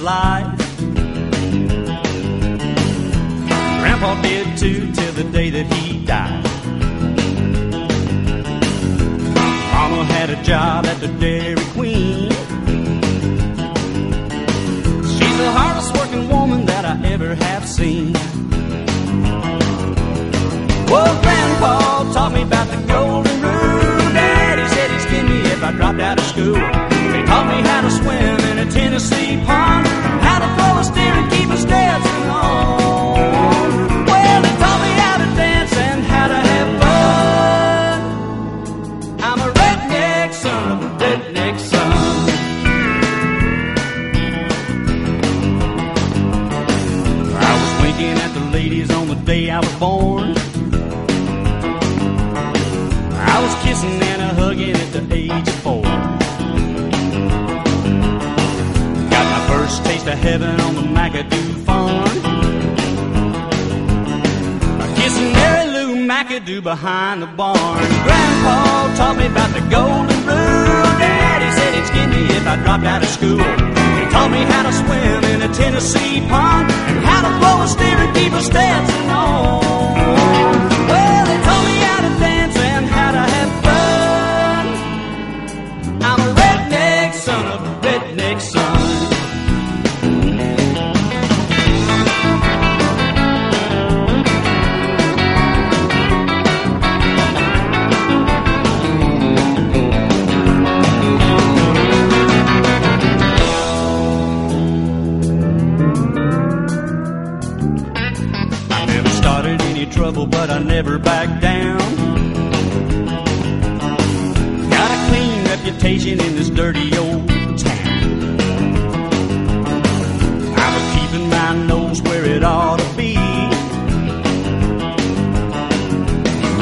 life. Grandpa did too, till the day that he died. Mama had a job at the Dairy Queen. She's the hardest working woman that I ever have seen. Well, Grandpa taught me about the golden rule. Daddy said he'd skin me if I dropped out of school. He taught me how to swim in a Tennessee pond, how to throw a steer and keep a Stetson on. Well, he taught me how to dance and how to have fun. I'm a redneck son of a redneck son. I was winking at the ladies on the day I was born. I was kissing and a hugging at the age of 4. Got my first taste of heaven on the McAdoo farm. Kissing Mary Lou McAdoo behind the barn. Grandpa taught me about the golden rule. Daddy said he'd skin me if I dropped out of school. He taught me how to swim in a Tennessee pond and how to blow a steer and keep a Stetson on. Well, they taught me how to dance and how to have fun. I'm a redneck son of a redneck son. I never started any trouble, but I never backed down. Got a clean reputation in this dirty old town. I'm a keeping my nose where it ought to be.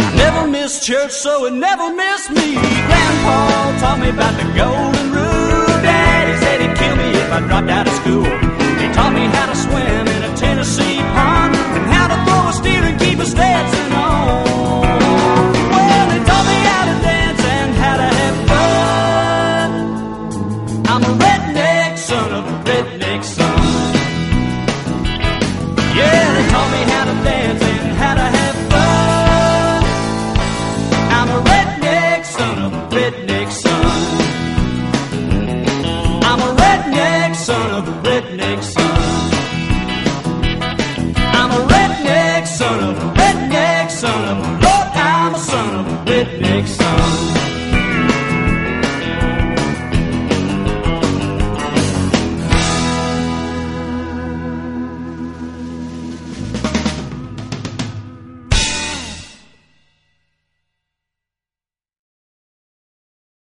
I never missed church, so it never missed me. Grandpa taught me about the golden rule. Daddy said he'd kill me if I dropped out of school. He taught me how to swim in a Tennessee pond and how to throw a steer and keep a Stetson on. Well, they taught me how to dance and how to have fun. I'm a redneck son of a redneck son. Yeah, they taught me how to dance and how to have fun. I'm a redneck son of a redneck son. I'm a redneck son of a redneck son. I'm a redneck son of a redneck son of a